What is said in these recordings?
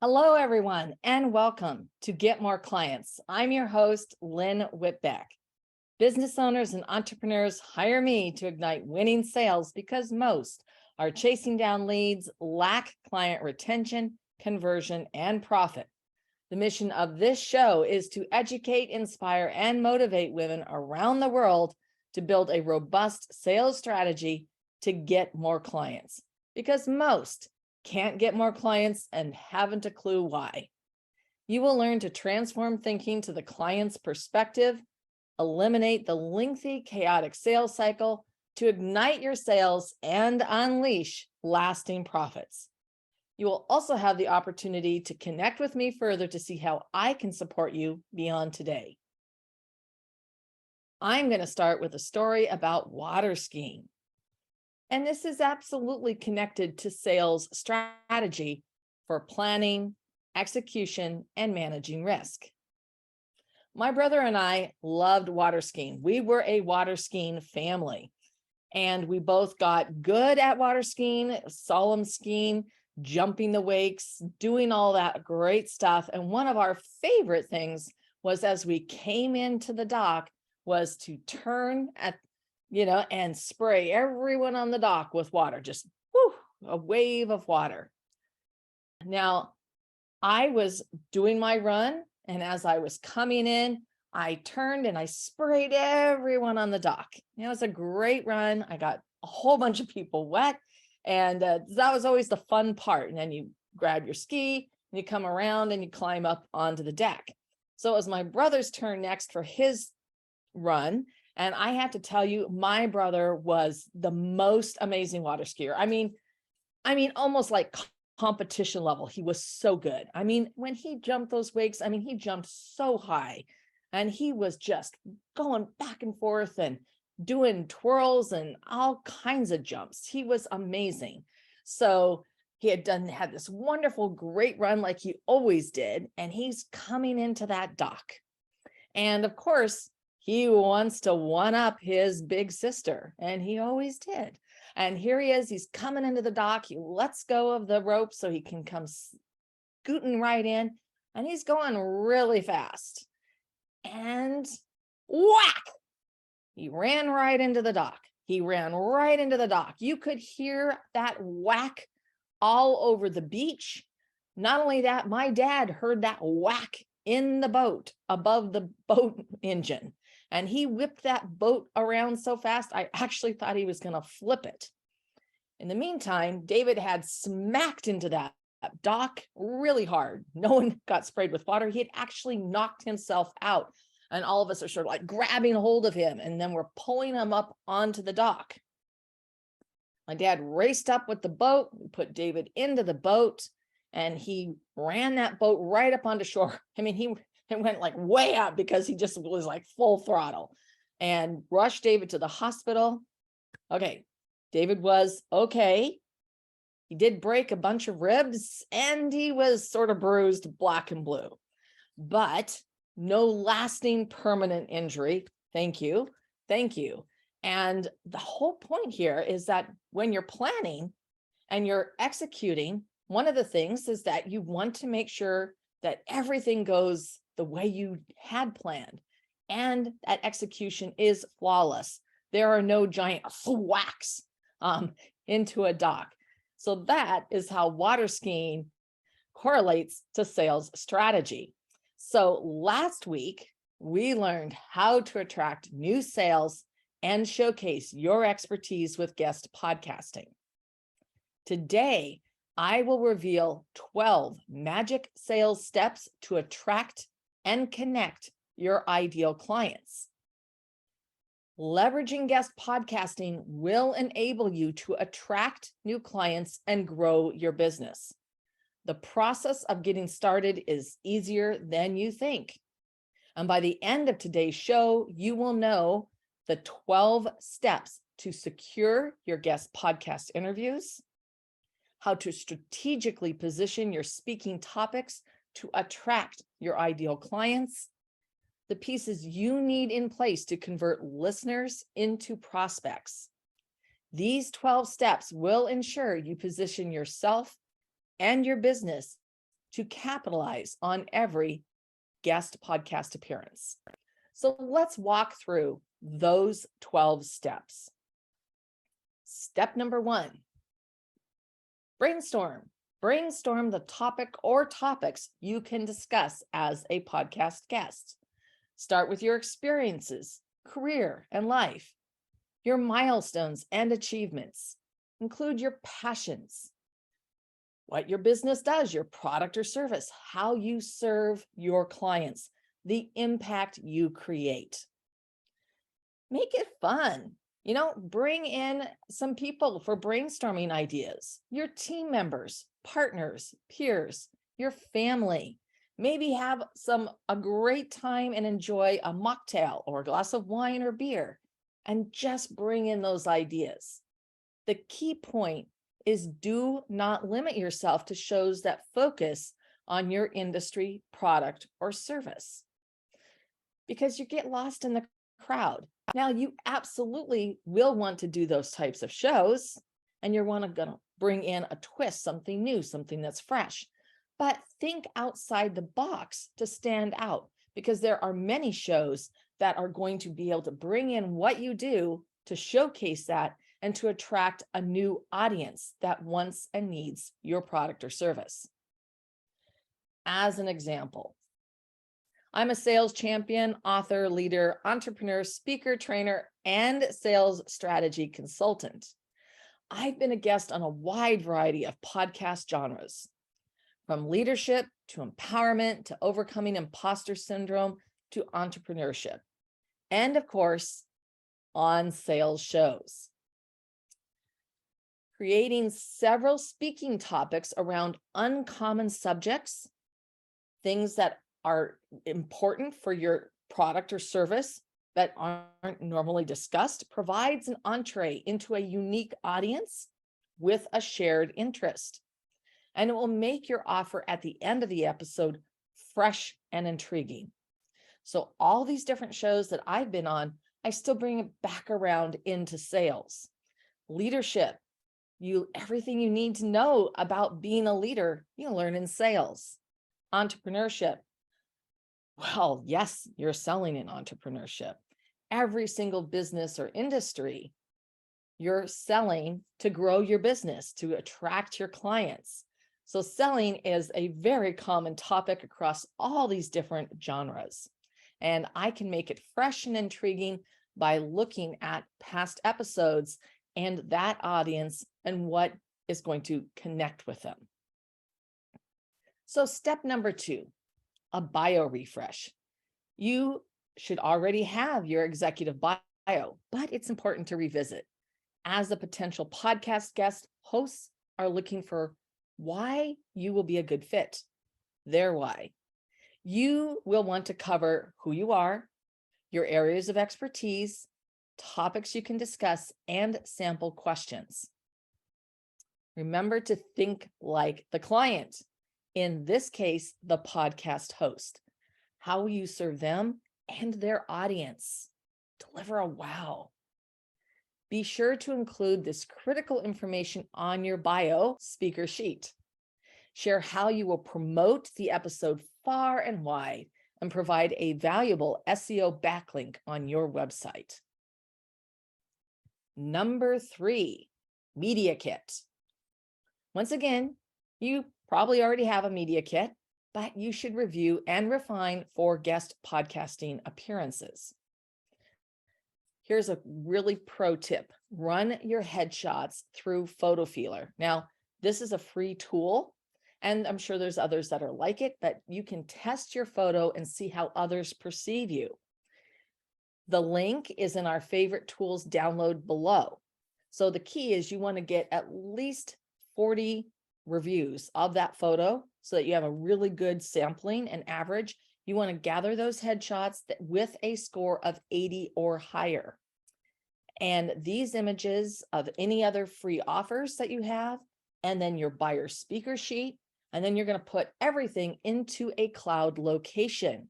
Hello, everyone, and welcome to Get More Clients. I'm your host, Lynn Whitbeck. Business owners and entrepreneurs hire me to ignite winning sales because most are chasing down leads, lack client retention, conversion, and profit. The mission of this show is to educate, inspire, and motivate women around the world to build a robust sales strategy to get more clients, because most can't get more clients and haven't a clue why. You will learn to transform thinking to the client's perspective, eliminate the lengthy, chaotic sales cycle to ignite your sales and unleash lasting profits. You will also have the opportunity to connect with me further to see how I can support you beyond today. I'm going to start with a story about water skiing. And this is absolutely connected to sales strategy for planning, execution, and managing risk. My brother and I loved water skiing. We were a water skiing family, and we both got good at water skiing, slalom skiing, jumping the wakes, doing all that great stuff. And one of our favorite things was, as we came into the dock, was to turn at and spray everyone on the dock with water, just a wave of water. Now, I was doing my run, and as I was coming in, I turned and I sprayed everyone on the dock. It was a great run. I got a whole bunch of people wet, and that was always the fun part. And then you grab your ski, and you come around and you climb up onto the deck. So it was my brother's turn next for his run. And I have to tell you, my brother was the most amazing water skier. I mean, almost like competition level. He was so good. I mean, when he jumped those wakes, he jumped so high, and he was just going back and forth and doing twirls and all kinds of jumps. He was amazing. So he had this wonderful, great run like he always did. And he's coming into that dock. And of course, he wants to one-up his big sister, and he always did. And here he is, he's coming into the dock. He lets go of the rope so he can come scooting right in, and he's going really fast. And whack! He ran right into the dock. You could hear that whack all over the beach. Not only that, my dad heard that whack in the boat, above the boat engine. And he whipped that boat around so fast, I actually thought he was going to flip it. In the meantime, David had smacked into that dock really hard. No one got sprayed with water. He had actually knocked himself out. And all of us are sort of like grabbing hold of him, and then we're pulling him up onto the dock. My dad raced up with the boat, put David into the boat, and he ran that boat right up onto shore. It went like way up because he just was like full throttle, and rushed David to the hospital. Okay, David was okay. He did break a bunch of ribs, and he was sort of bruised black and blue, but no lasting permanent injury. Thank you. And the whole point here is that when you're planning and you're executing, one of the things is that you want to make sure that everything goes the way you had planned, and that execution is flawless. There are no giant thwacks into a dock. So that is how water skiing correlates to sales strategy. So last week, we learned how to attract new sales and showcase your expertise with guest podcasting. Today, I will reveal 12 magic sales steps to attract and connect your ideal clients. Leveraging guest podcasting will enable you to attract new clients and grow your business. The process of getting started is easier than you think. And by the end of today's show, you will know the 12 steps to secure your guest podcast interviews, how to strategically position your speaking topics to attract your ideal clients, the pieces you need in place to convert listeners into prospects. These 12 steps will ensure you position yourself and your business to capitalize on every guest podcast appearance. So let's walk through those 12 steps. Step number 1, brainstorm. Brainstorm the topic or topics you can discuss as a podcast guest. Start with your experiences, career, and life, your milestones and achievements. Include your passions, what your business does, your product or service, how you serve your clients, the impact you create. Make it fun. Bring in some people for brainstorming ideas, your team members, partners, peers, your family. Maybe have a great time and enjoy a mocktail or a glass of wine or beer, and just bring in those ideas. The key point is do not limit yourself to shows that focus on your industry, product, or service, because you get lost in the crowd. Now, you absolutely will want to do those types of shows, and you're going to bring in a twist, something new, something that's fresh. But think outside the box to stand out, because there are many shows that are going to be able to bring in what you do to showcase that and to attract a new audience that wants and needs your product or service. As an example, I'm a sales champion, author, leader, entrepreneur, speaker, trainer, and sales strategy consultant. I've been a guest on a wide variety of podcast genres, from leadership to empowerment to overcoming imposter syndrome to entrepreneurship, and of course, on sales shows. Creating several speaking topics around uncommon subjects, things that are important for your product or service that aren't normally discussed, provides an entree into a unique audience with a shared interest. And it will make your offer at the end of the episode fresh and intriguing. So all these different shows that I've been on, I still bring it back around into sales. Leadership, everything you need to know about being a leader, you learn in sales. Entrepreneurship, well, yes, you're selling in entrepreneurship. Every single business or industry, you're selling to grow your business, to attract your clients. So selling is a very common topic across all these different genres. And I can make it fresh and intriguing by looking at past episodes and that audience and what is going to connect with them. So step number 2, a bio refresh. You should already have your executive bio, but it's important to revisit. As a potential podcast guest, hosts are looking for why you will be a good fit, their why. You will want to cover who you are, your areas of expertise, topics you can discuss, and sample questions. Remember to think like the client. In this case, the podcast host. How will you serve them and their audience? Deliver a wow. Be sure to include this critical information on your bio speaker sheet. Share how you will promote the episode far and wide and provide a valuable SEO backlink on your website. Number 3, media kit. Once again, you probably already have a media kit, but you should review and refine for guest podcasting appearances. Here's a really pro tip. Run your headshots through Photo Feeler. Now, this is a free tool, and I'm sure there's others that are like it, that you can test your photo and see how others perceive you. The link is in our favorite tools download below. So the key is you want to get at least 40 reviews of that photo so that you have a really good sampling and average. You want to gather those headshots with a score of 80 or higher. And these images of any other free offers that you have, and then your buyer speaker sheet, and then you're going to put everything into a cloud location.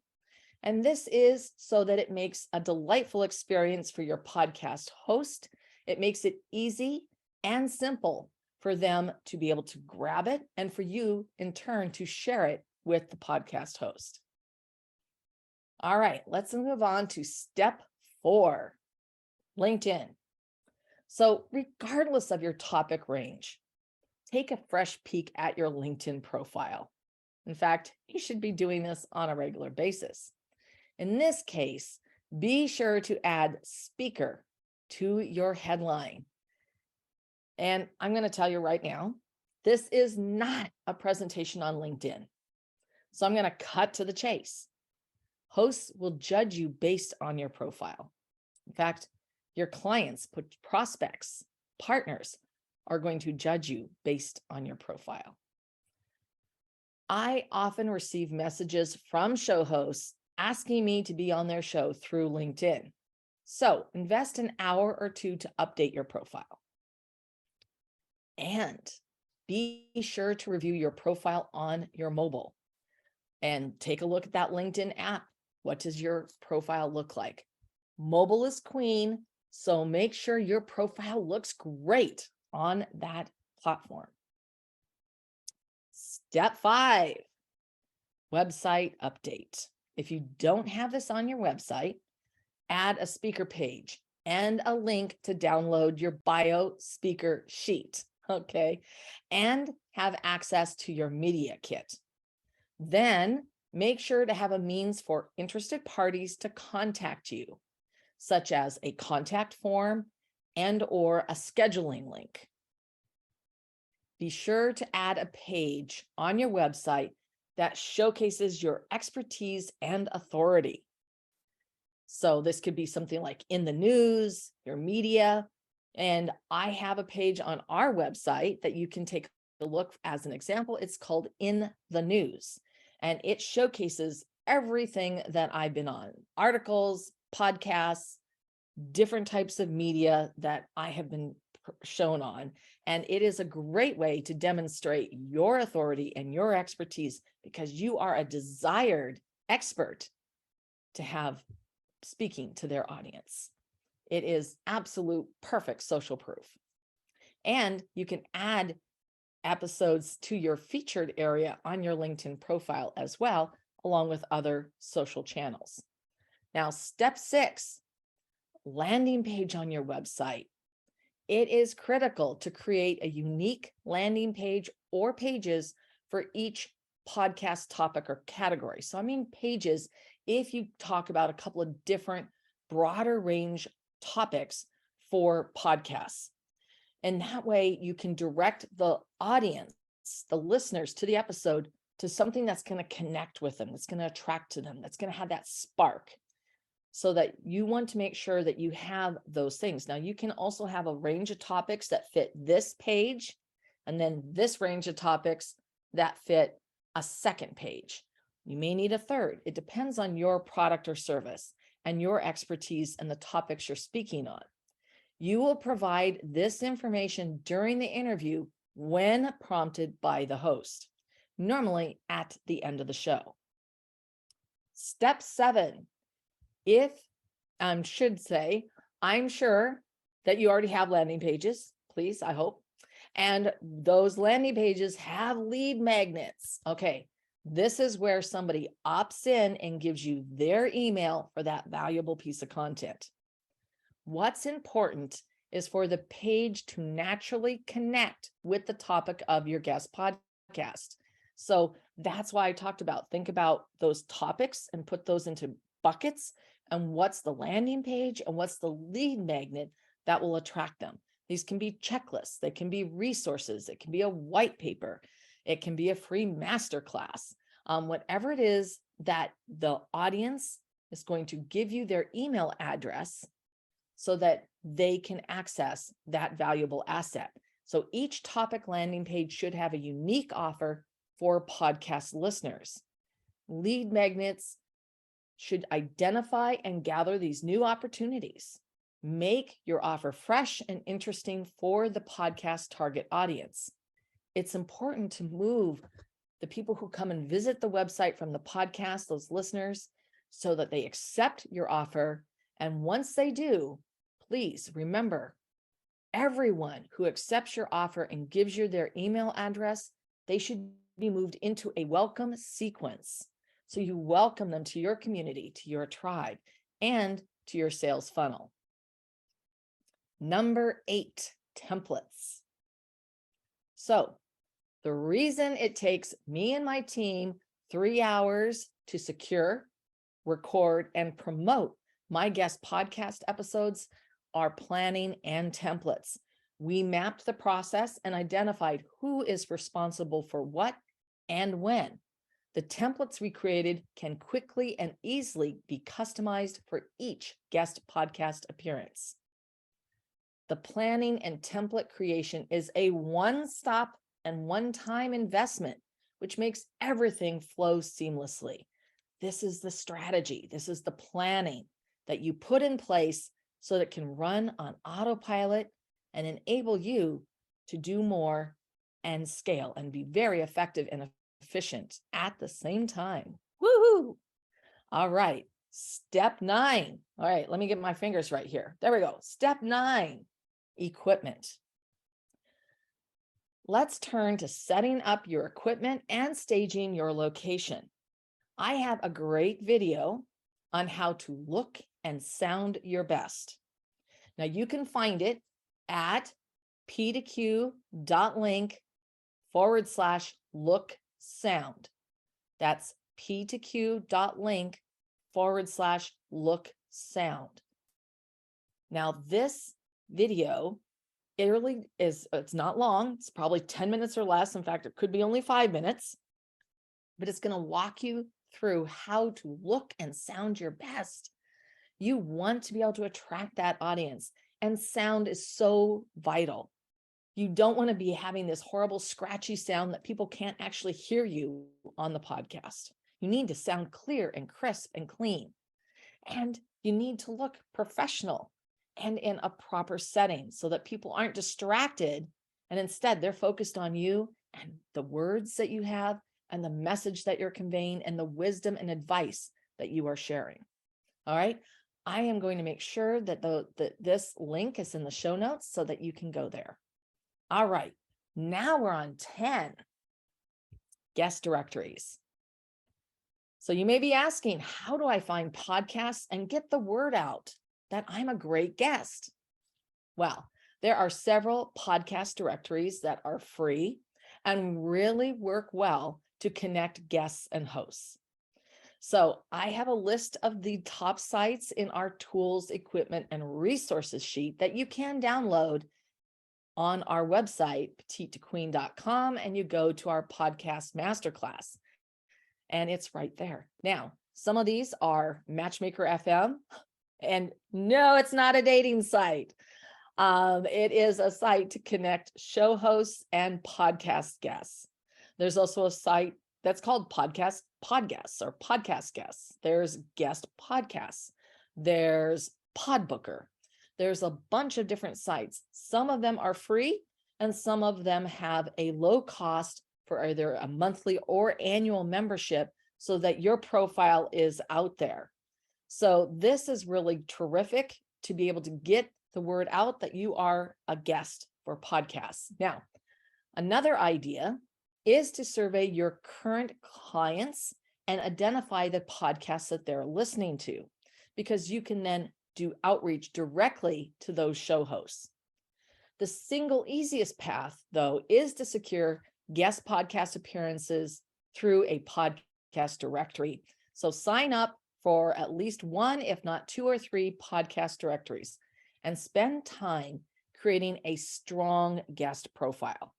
And this is so that it makes a delightful experience for your podcast host. It makes it easy and simple for them to be able to grab it and for you in turn to share it with the podcast host. All right, let's move on to step 4, LinkedIn. So regardless of your topic range, take a fresh peek at your LinkedIn profile. In fact, you should be doing this on a regular basis. In this case, be sure to add speaker to your headline. And I'm going to tell you right now, this is not a presentation on LinkedIn. So I'm going to cut to the chase. Hosts will judge you based on your profile. In fact, your clients, prospects, partners are going to judge you based on your profile. I often receive messages from show hosts asking me to be on their show through LinkedIn. So invest an hour or two to update your profile. And be sure to review your profile on your mobile and take a look at that LinkedIn app. What does your profile look like? Mobile is queen, so make sure your profile looks great on that platform. Step 5, website update. If you don't have this on your website, add a speaker page and a link to download your bio speaker sheet, okay? And have access to your media kit. Then make sure to have a means for interested parties to contact you, such as a contact form and or a scheduling link. Be sure to add a page on your website that showcases your expertise and authority. So this could be something like in the news, your media, and I have a page on our website that you can take a look as an example. It's called In the News, and it showcases everything that I've been on, articles, podcasts, different types of media that I have been shown on. And it is a great way to demonstrate your authority and your expertise because you are a desired expert to have speaking to their audience. It is absolute perfect social proof. And you can add episodes to your featured area on your LinkedIn profile as well, along with other social channels. Now, step 6, landing page on your website. It is critical to create a unique landing page or pages for each podcast topic or category. So I mean pages if you talk about a couple of different broader range topics for podcasts. And that way you can direct the audience, the listeners to the episode to something that's going to connect with them, that's going to attract to them, that's going to have that spark. So that you want to make sure that you have those things. Now, you can also have a range of topics that fit this page, and then this range of topics that fit a second page. You may need a third. It depends on your product or service and your expertise and the topics you're speaking on. You will provide this information during the interview when prompted by the host, normally at the end of the show. Step 7. I'm sure that you already have landing pages, please, I hope. And those landing pages have lead magnets. Okay, this is where somebody opts in and gives you their email for that valuable piece of content. What's important is for the page to naturally connect with the topic of your guest podcast. So that's why I talked about, think about those topics and put those into buckets. And what's the landing page and what's the lead magnet that will attract them? These can be checklists, they can be resources, it can be a white paper, it can be a free MasterClass, whatever it is that the audience is going to give you their email address so that they can access that valuable asset. So each topic landing page should have a unique offer for podcast listeners. Lead magnets should identify and gather these new opportunities. Make your offer fresh and interesting for the podcast target audience. It's important to move the people who come and visit the website from the podcast, those listeners, so that they accept your offer. And once they do, please remember, Everyone who accepts your offer and gives you their email address, they should be moved into a welcome sequence. So you welcome them to your community, to your tribe, and to your sales funnel. Number 8, templates. So the reason it takes me and my team 3 hours to secure, record, and promote my guest podcast episodes are planning and templates. We mapped the process and identified who is responsible for what and when. The templates we created can quickly and easily be customized for each guest podcast appearance. The planning and template creation is a one-stop and one-time investment, which makes everything flow seamlessly. This is the strategy. This is the planning that you put in place so that it can run on autopilot and enable you to do more and scale and be very effective and efficient at the same time. Woohoo! All right, step 9. All right, let me get my fingers right here. There we go. Step 9, equipment. Let's turn to setting up your equipment and staging your location. I have a great video on how to look and sound your best. Now you can find it at p2q.link/look sound. That's p2q.link/look sound. Now this video, it really is, it's not long. It's probably 10 minutes or less. In fact, it could be only 5 minutes, but it's going to walk you through how to look and sound your best. You want to be able to attract that audience, and sound is so vital. You don't want to be having this horrible scratchy sound that people can't actually hear you on the podcast. You need to sound clear and crisp and clean, and you need to look professional and in a proper setting so that people aren't distracted, and instead they're focused on you and the words that you have and the message that you're conveying and the wisdom and advice that you are sharing. All right. I am going to make sure that this link is in the show notes so that you can go there. All right. Now we're on 10, guest directories. So you may be asking, how do I find podcasts and get the word out that I'm a great guest? Well, there are several podcast directories that are free and really work well to connect guests and hosts. So I have a list of the top sites in our tools, equipment, and resources sheet that you can download on our website, petitetoqueen.com, and you go to our podcast MasterClass, and it's right there. Now, some of these are Matchmaker FM, and no, it's not a dating site. It is a site to connect show hosts and podcast guests. There's also a site that's called Podcast or Podcast Guests. There's Guest Podcasts. There's Podbooker. There's a bunch of different sites. Some of them are free, and some of them have a low cost for either a monthly or annual membership so that your profile is out there. So this is really terrific to be able to get the word out that you are a guest for podcasts. Now, another idea is to survey your current clients and identify the podcasts that they're listening to, because you can then do outreach directly to those show hosts. The single easiest path, though, is to secure guest podcast appearances through a podcast directory. So sign up for at least one, if not 2 or 3 podcast directories, and spend time creating a strong guest profile.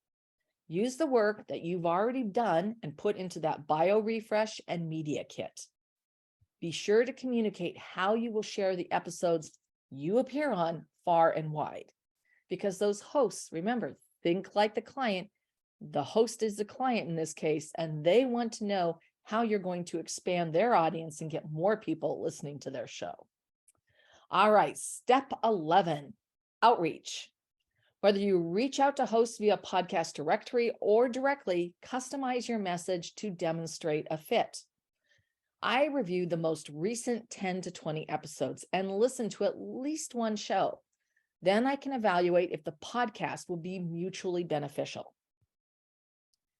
Use the work that you've already done and put into that bio refresh and media kit. Be sure to communicate how you will share the episodes you appear on far and wide, because those hosts, remember, think like the client. The host is the client in this case, and they want to know how you're going to expand their audience and get more people listening to their show. All right, step 11, outreach. Whether you reach out to hosts via podcast directory or directly, customize your message to demonstrate a fit. I review the most recent 10 to 20 episodes and listen to at least one show. Then I can evaluate if the podcast will be mutually beneficial.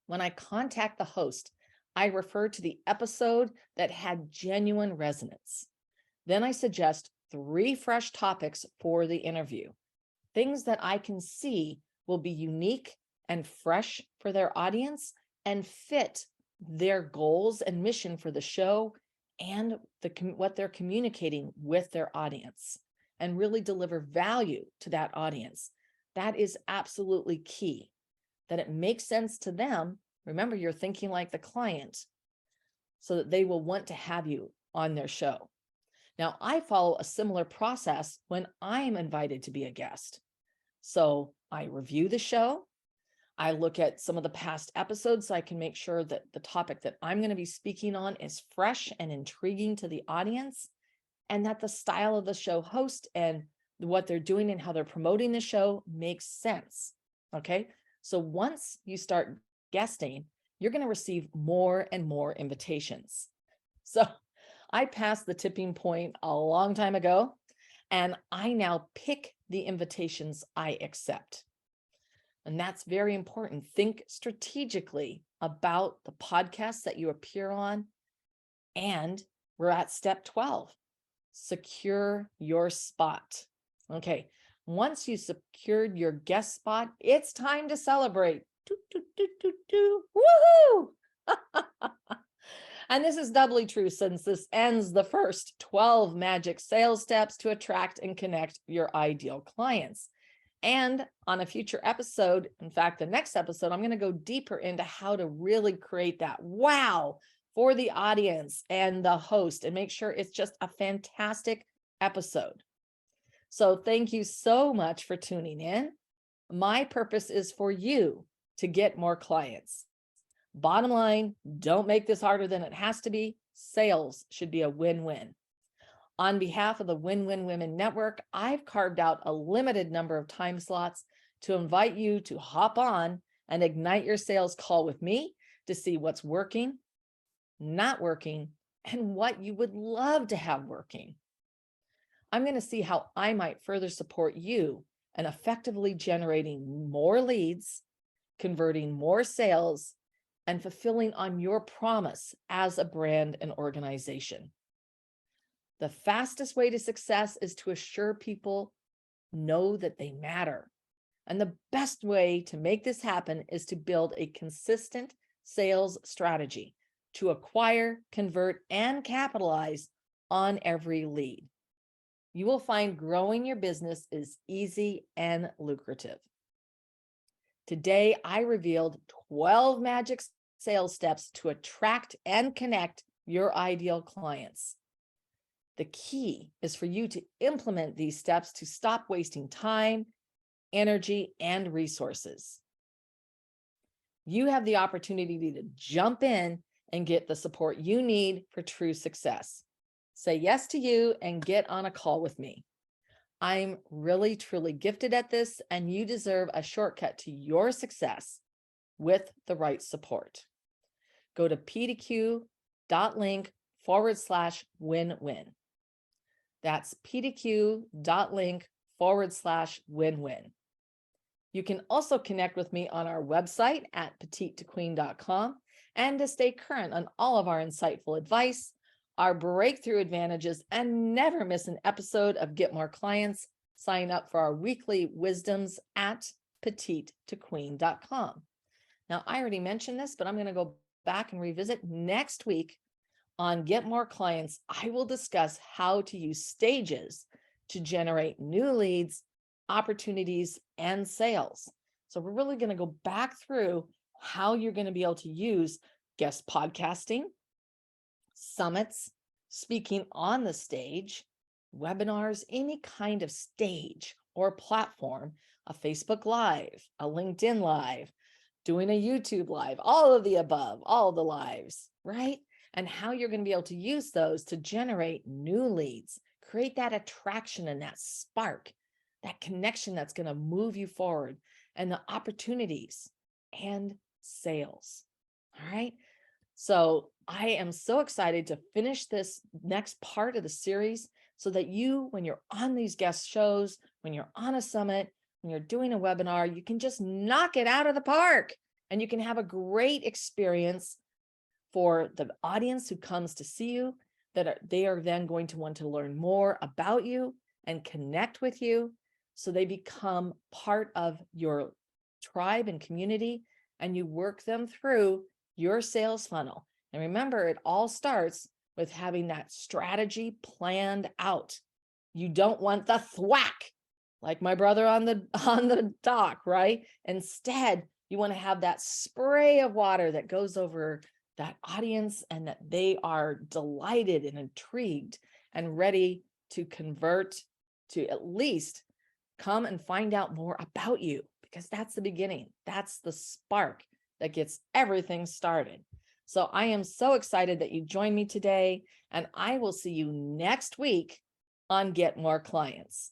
When I contact the host, I refer to the episode that had genuine resonance. Then I suggest 3 fresh topics for the interview, things that I can see will be unique and fresh for their audience and fit their goals and mission for the show and what they're communicating with their audience, and really deliver value to that audience. That is absolutely key, that it makes sense to them. Remember, you're thinking like the client, so that they will want to have you on their show. Now, I follow a similar process when I'm invited to be a guest. So I review the show. I look at some of the past episodes so I can make sure that the topic that I'm going to be speaking on is fresh and intriguing to the audience, and that the style of the show host and what they're doing and how they're promoting the show makes sense. Okay. So once you start guesting, you're going to receive more and more invitations. So I passed the tipping point a long time ago, and I now pick the invitations I accept. And that's very important. Think strategically about the podcasts that you appear on. And we're at step 12, secure your spot. Okay. Once you secured your guest spot, it's time to celebrate. Woohoo! And this is doubly true since this ends the first 12 magic sales steps to attract and connect your ideal clients. And on a future episode, in fact, the next episode, I'm going to go deeper into how to really create that wow for the audience and the host and make sure it's just a fantastic episode. So thank you so much for tuning in. My purpose is for you to get more clients. Bottom line, don't make this harder than it has to be. Sales should be a win-win. On behalf of the WinWin Women Network, I've carved out a limited number of time slots to invite you to hop on and ignite your sales call with me to see what's working, not working, and what you would love to have working. I'm going to see how I might further support you in effectively generating more leads, converting more sales, and fulfilling on your promise as a brand and organization. The fastest way to success is to assure people know that they matter. And the best way to make this happen is to build a consistent sales strategy to acquire, convert, and capitalize on every lead. You will find growing your business is easy and lucrative. Today, I revealed 12 magic sales steps to attract and connect your ideal clients. The key is for you to implement these steps to stop wasting time, energy, and resources. You have the opportunity to jump in and get the support you need for true success. Say yes to you and get on a call with me. I'm really, truly gifted at this, and you deserve a shortcut to your success with the right support. Go to pdq.link/win-win. That's pdq.link/win-win. You can also connect with me on our website at petitetoqueen.com, and to stay current on all of our insightful advice, our breakthrough advantages, and never miss an episode of Get More Clients, sign up for our weekly wisdoms at petitetoqueen.com. Now, I already mentioned this, but I'm going to go back and revisit next week. On Get More Clients, I will discuss how to use stages to generate new leads, opportunities, and sales. So we're really going to go back through how you're going to be able to use guest podcasting, summits, speaking on the stage, webinars, any kind of stage or platform, a Facebook Live, a LinkedIn Live, doing a YouTube Live, all of the above, all the lives, right? And how you're going to be able to use those to generate new leads, create that attraction and that spark, that connection that's going to move you forward, and the opportunities and sales. All right. So I am so excited to finish this next part of the series so that you, when you're on these guest shows, when you're on a summit, when you're doing a webinar, you can just knock it out of the park and you can have a great experience for the audience who comes to see you, they are then going to want to learn more about you and connect with you. So they become part of your tribe and community, and you work them through your sales funnel. And remember, it all starts with having that strategy planned out. You don't want the thwack, like my brother on the dock, right? Instead, you want to have that spray of water that goes over that audience and that they are delighted and intrigued and ready to convert, to at least come and find out more about you, because that's the beginning. That's the spark that gets everything started. So I am so excited that you joined me today, and I will see you next week on Get More Clients.